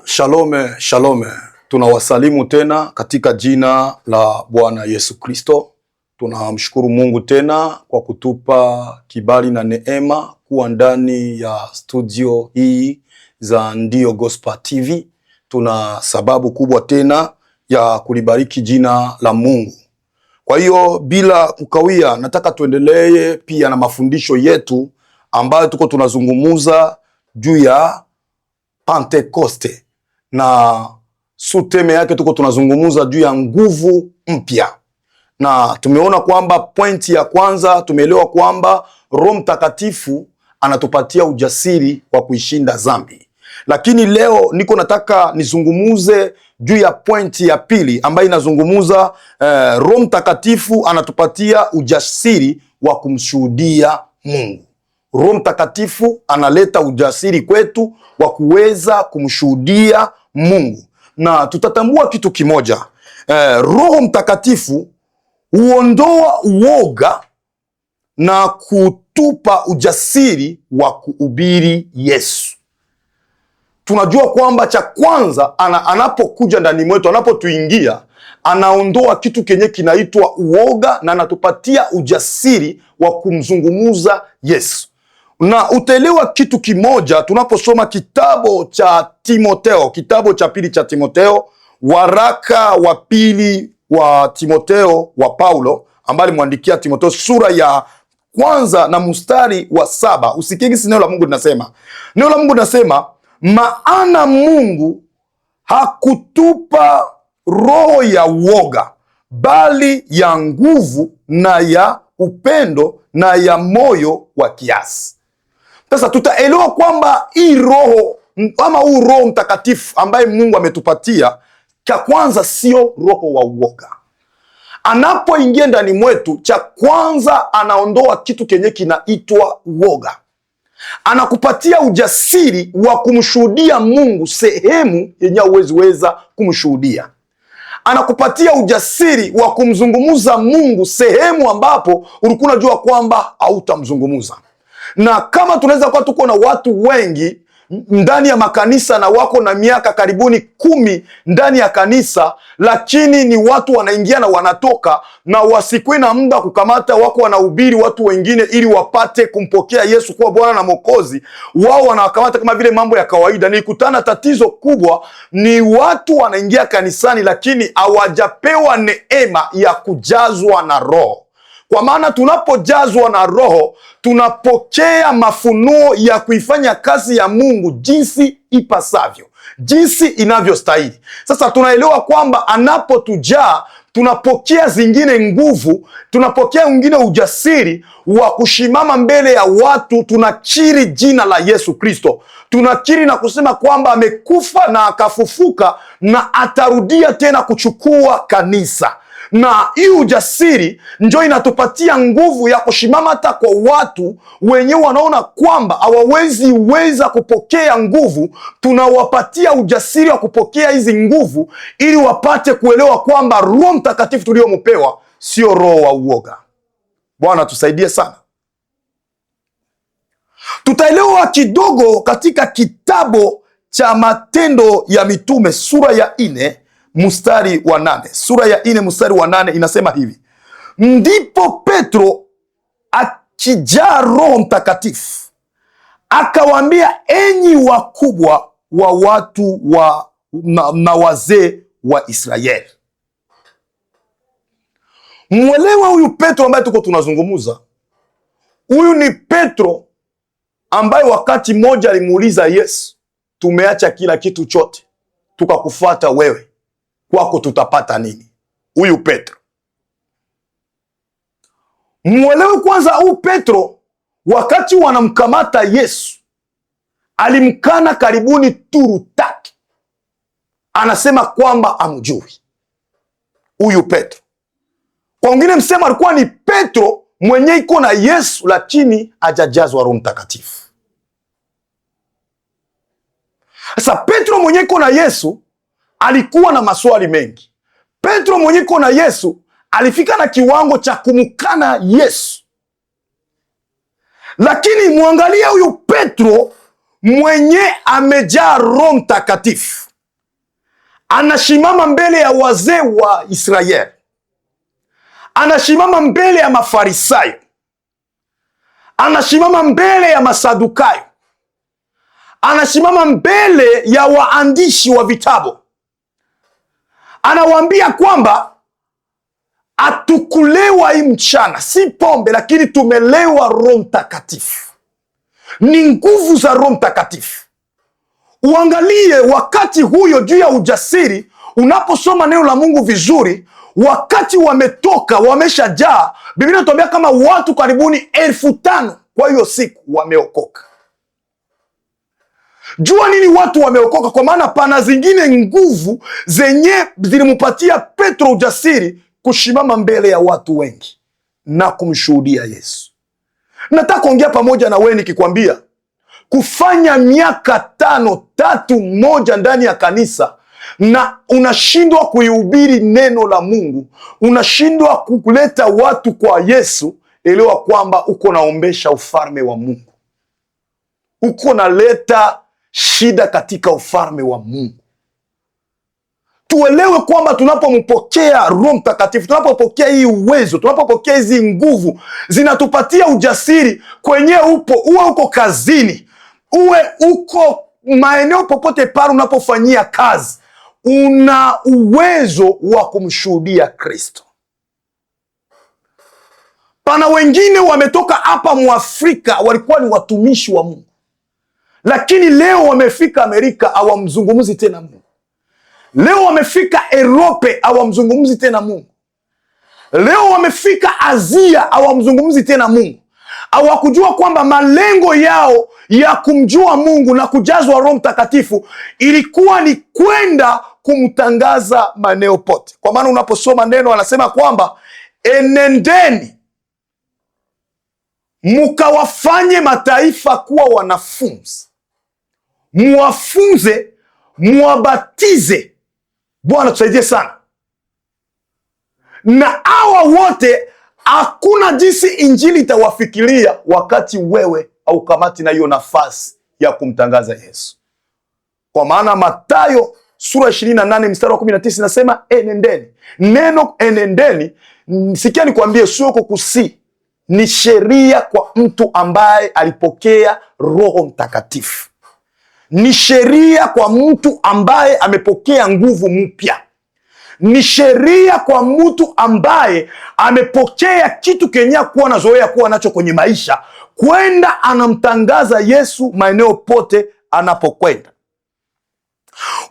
Shalome, shalome. Tunawasalimu tena katika jina la Bwana Yesu Kristo. Tunamshukuru Mungu tena kwa kutupa kibali na neema kuwa ndani ya studio hii za Ndio Gospel TV. Tuna sababu kubwa tena ya kulibariki jina la Mungu. Kwa hiyo bila kukawia, nataka tuendelee pia na mafundisho yetu ambayo tuko tunazungumuza juu ya Pentekoste, na suteme yake tuko tunazungumuza juu ya nguvu mpya. Na tumeona kwamba pointi ya kwanza tumeelewa kwamba Roho Mtakatifu anatupatia ujasiri wa kuishinda dhambi. Lakini leo niko nataka nizungumuze juu ya pointi ya pili ambayo inazungumuza Roho Mtakatifu anatupatia ujasiri wa kumshuhudia Mungu. Roho Mtakatifu analeta ujasiri kwetu wa kuweza kumshuhudia Mungu. Na tutatambua kitu kimoja, Roho Mtakatifu huondoa uoga na kutupa ujasiri wa kuhubiri Yesu. Tunajua kwamba cha kwanza anapokuja ndani mwetu, anapotuingia, anaondoa kitu kenye kinaitwa uoga na anatupatia ujasiri wa kumzungumuza Yesu. Na utaelewa kitu kimoja tunaposoma kitabu cha Timotheo, kitabu cha pili cha Timotheo, waraka wa pili wa Timotheo wa Paulo ambaye alimwandikia Timotheo, sura ya kwanza na mstari wa 7. Usikigisi neno la Mungu linasema. Neno la Mungu linasema, maana Mungu hakutupa roho ya uoga, bali ya nguvu na ya upendo na ya moyo wa kiasi. Sasa tutaelewa kwamba hii roho ama huu Roho Mtakatifu ambaye Mungu ametupatia, cha kwanza sio roho wa uoga. Anapoingia ndani mwetu, cha kwanza anaondoa kitu kenye kinaitwa uoga. Anakupatia ujasiri wa kumshuhudia Mungu sehemu yenye huweziweza kumshuhudia. Anakupatia ujasiri wa kumzungumuza Mungu sehemu ambapo ulikuwa unajua kwamba hautamzungumuza. Na kama tunaweza kuwa tuko na watu wengi ndani ya makanisa na wako na miaka karibuni 10 ndani ya kanisa, lakini ni watu wanaingia na wanatoka na wasikwe na muda kukamata wako wanahubiri watu wengine ili wapate kumpokea Yesu kuwa Bwana na Mwokozi, wao wanawakamata kama vile mambo ya kawaida. Nikutana tatizo kubwa ni watu wanaingia kanisani lakini hawajapewa neema ya kujazwa na Roho. Kwa maana tunapojazwa na Roho, tunapokea mafunuo ya kuifanya kazi ya Mungu jinsi ipasavyo, jinsi inavyostahili. Sasa tunaelewa kwamba anapotujaa, tunapokea zingine nguvu, tunapokea wengine ujasiri wa kushimama mbele ya watu. Tunakiri jina la Yesu Kristo, tunakiri na kusema kwamba amekufa na akafufuka na atarudia tena kuchukua kanisa. Na hii ujasiri ndio inatupatia nguvu ya kushimama hata kwa watu wenyewe wanaona kwamba hawaweza kupokea nguvu. Tunawapatia ujasiri wa kupokea hizi nguvu ili wapate kuelewa kwamba Roho Mtakatifu tuliomupewa sio roho wa uoga. Bwana tusaidie sana. Tutaelewa kidogo katika kitabu cha Matendo ya Mitume sura ya 4 mstari wa 8. Sura ya 4 mstari wa 8 inasema hivi: ndipo Petro akijaa Roho Mtakatifu akawaambia, enyi wakubwa wa watu na wazee wa Israeli. Mwelewa huyu Petro ambaye tuko tunazungumuza. Huyu ni Petro ambaye wakati mmoja alimuuliza Yesu, tumeacha kila kitu chote tukakufuata wewe, kwako tutapata nini? Huyu Petro. Mwelewe kwanza, huyu Petro wakati wanamkamata Yesu alimkana karibuni turu 3. Anasema kwamba amjui huyu Petro. Kwa wengine msema alikuwa ni Petro mwenye iko na Yesu lakini hajajazwa Roho Mtakatifu. Sasa Petro mwenye iko na Yesu alikuwa na maswali mengi. Petro mwenye iko na Yesu alifika na kiwango cha kumkana Yesu. Lakini muangalia huyu Petro mwenye amejaa Roho Mtakatifu anashimama mbele ya wazee wa Israeli, anashimama mbele ya Mafarisayo, anashimama mbele ya Masadukayo, anashimama mbele ya waandishi wa vitabu, anawaambia kwamba hatukulewa hii mchana, si pombe, lakini tumelewa Roho Mtakatifu. Ni nguvu za Roho Mtakatifu. Uangalie wakati huyo juu ya ujasiri. Unaposoma neno la Mungu vizuri, wakati wametoka wameshajaa, Biblia inatuambia kama watu karibuni 5,000 kwa hiyo siku wameokoka. Jua nini watu wameokoka? Kwa maana pana zingine nguvu zenye zilimupatia Petro ujasiri kushimama mbele ya watu wengi na kumshuhudia Yesu. Nataka kuongea pamoja na wewe nikikwambia, kufanya miaka 5, 3, 1 ndani ya kanisa na unashindwa kuihubiri neno la Mungu, unashindwa kuleta watu kwa Yesu, elewa kwamba uko naombesha ufalme wa Mungu, uko naleta shida katika ufalme wa Mungu. Tuelewe kwamba tunapompokea Roho Mtakatifu, tunapopokea hii uwezo, tunapopokea hizi nguvu, zinatupatia ujasiri kwenye uwe uko kazini, uwe uko maeneo popote pale unapofanyia kazi, una uwezo wa kumshuhudia Kristo. Pana wengine wametoka hapa Mwafrika, walikuwa ni watumishi wa Mungu, lakini leo wamefika Amerika, hawamzungumzi tena Mungu. Leo wamefika Europe, hawamzungumzi tena Mungu. Leo wamefika Asia, hawamzungumzi tena Mungu. Hawakujua kwamba malengo yao ya kumjua Mungu na kujazwa Roho Mtakatifu ilikuwa ni kwenda kumtangaza maeneo pote. Kwa maana unaposoma neno anasema kwamba enendeni mukawafanye mataifa kuwa wanafunzi, muwafunze, muwabatize. Bwana tusaidie sana. Na hawa wote hakuna jinsi injili itawafikiria wakati wewe au kamati na hiyo nafasi ya kumtangaza Yesu. Kwa maana Mathayo sura 28 mstari wa 19 nasema enendeni. Neno enendeni, sikia nikwambie, sio kukusi, ni sheria kwa mtu ambaye alipokea Roho Mtakatifu. Ni sheria kwa mtu ambaye amepokea nguvu mpya. Ni sheria kwa mtu ambaye amepokea kitu kenye kuwa nazoea kuwa nacho kwenye maisha, kwenda anamtangaza Yesu maeneo pote anapokwenda.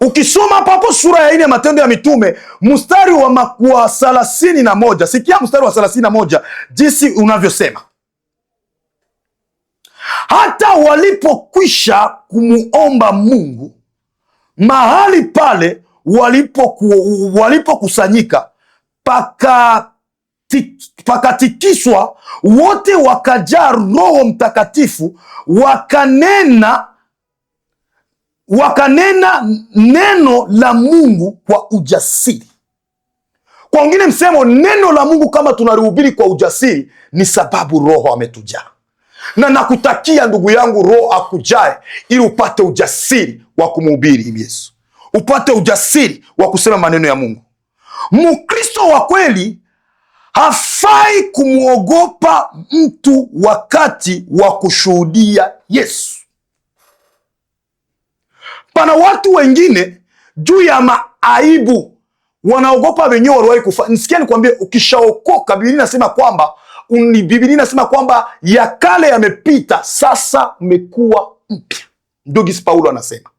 Ukisoma hapo sura ya 4 ya Matendo ya Mitume mstari wa 31, sikia mstari wa 31 jinsi unavyosema: hata walipokwisha kumuomba Mungu mahali pale walipokusanyika, pakatikiswa wote, wakajaa Roho Mtakatifu, wakanena neno la Mungu kwa ujasiri. Kwa wengine msemo, neno la Mungu kama tunalihubiri kwa ujasiri ni sababu Roho ametujaa. Na nakutakia ndugu yangu, Roho akujae ili upate ujasiri wa kumhubiri Yesu, upate ujasiri wa kusema maneno ya Mungu. Mkristo wa kweli hafai kumwogopa mtu wakati wa kushuhudia Yesu. Pana watu wengine juu ya maaibu wanaogopa wenyewe waliwahi kufa. Nisikia nikwambie, ukishaokoka, Biblia inasema kwamba ya kale yamepita, sasa umekuwa mpya. Ndugu Paulo anasema.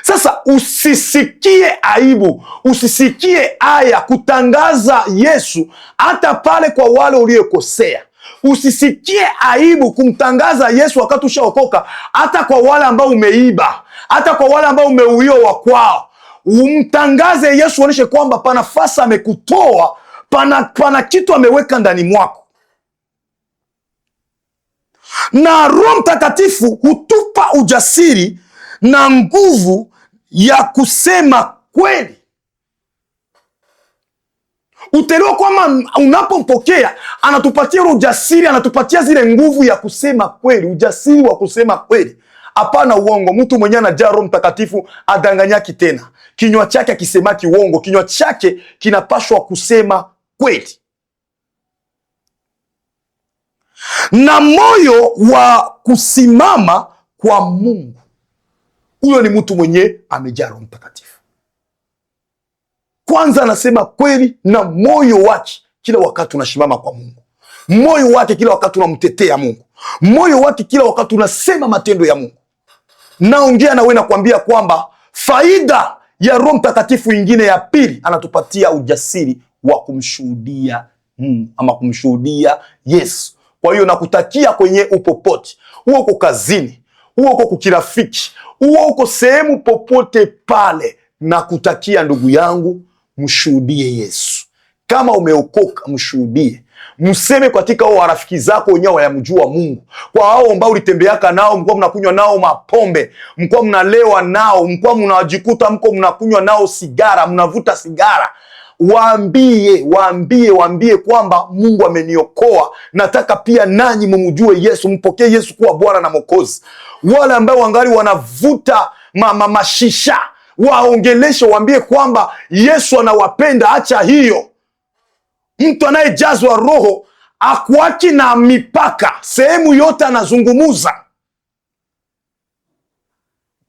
Sasa usisikie aibu, usisikie aya kutangaza Yesu hata pale kwa wale uliokosea. Usisikie aibu kumtangaza Yesu wakati ushaokoka hata kwa wale ambao umeiba, hata kwa wale ambao umeuiwa kwao. Umtangaze Yesu, uoneshe kwamba pana nafasi amekutoa, pana kitu ameweka ndani mwako. Na Roho Mtakatifu hutupa ujasiri na nguvu ya kusema kweli. Utelewa kwamba unapompokea anatupatia ujasiri, anatupatia zile nguvu ya kusema kweli, ujasiri wa kusema kweli. hapana uongo. Mtu mwenye anajaa Roho Mtakatifu adanganyaki tena, kinywa chake akisemaki uongo, kinywa chake kinapashwa kusema kweli. Na moyo wa kusimama kwa Mungu, huyo ni mtu mwenye amejaa Roho Mtakatifu. Kwanza anasema kweli, na moyo wake kila wakati unasimama kwa Mungu, moyo wake kila wakati unamtetea Mungu, moyo wake kila wakati unasema matendo ya Mungu. Naongea na wewe na kuambia kwamba faida ya Roho Mtakatifu ingine ya pili, anatupatia ujasiri wa kumshuhudia Mungu ama kumshuhudia Yesu. Kwa hiyo nakutakia kwenye upopote, huo uko kazini, huo uko kukirafiki, huo uko sehemu popote pale, nakutakia ndugu yangu, mshuhudie Yesu. Kama umeokoka, mshuhudie. Mseme katika hao rafiki zako wenyewe wayamjua Mungu. Kwa hao ambao ulitembeaka nao, mlikuwa mnakunywa nao mapombe, mlikuwa mnalewa nao, mlikuwa mnajikuta mko mnakunywa nao sigara, mnavuta sigara, waambie kwamba Mungu ameniokoa, nataka pia nanyi mumjue Yesu, mpokee Yesu kuwa Bwana na Mwokozi. Wale ambao wangali wanavuta mashisha, waongeleshe, waambie kwamba Yesu anawapenda. Acha hiyo. Mtu anayejazwa Roho akuaki na mipaka, sehemu yote anazungumuza.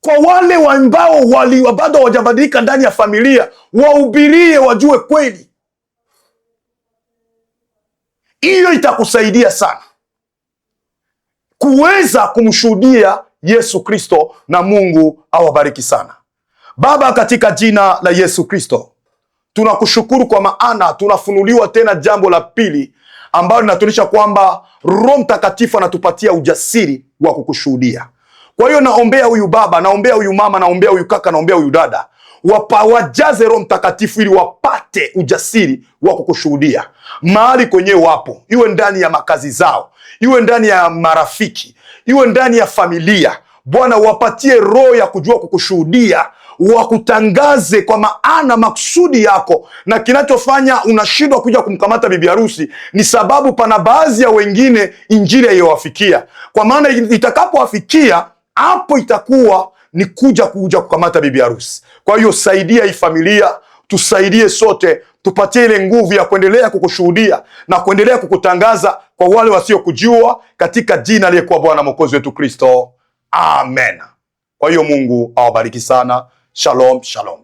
Kwa wale ambao bado hawajabadilika ndani ya familia, wahubirie, wajue kweli. Hiyo itakusaidia sana kuweza kumshuhudia Yesu Kristo, na Mungu awabariki sana. Baba, katika jina la Yesu Kristo, tunakushukuru kwa maana tunafunuliwa tena jambo la pili ambalo linatuonyesha kwamba Roho Mtakatifu anatupatia ujasiri wa kukushuhudia. Kwa hiyo naombea huyu baba, naombea huyu mama, naombea huyu kaka, naombea huyu dada, wajaze Roho Mtakatifu ili wapate ujasiri wa kukushuhudia mahali kwenye wapo, iwe ndani ya makazi zao, iwe ndani ya marafiki, iwe ndani ya familia. Bwana, wapatie roho ya kujua kukushuhudia, wakutangaze, kwa maana maksudi yako na kinachofanya unashindwa kuja kumkamata bibi harusi ni sababu pana baadhi ya wengine injili haiwafikia. Kwa maana itakapowafikia, hapo itakuwa ni kuja kukamata bibi harusi. Kwa hiyo saidia hii familia, tusaidie sote, tupatie ile nguvu ya kuendelea kukushuhudia na kuendelea kukutangaza kwa wale wasiokujua, katika jina aliyekuwa Bwana Mwokozi wetu Kristo. Amen. Kwa hiyo Mungu awabariki sana. Shalom, shalom.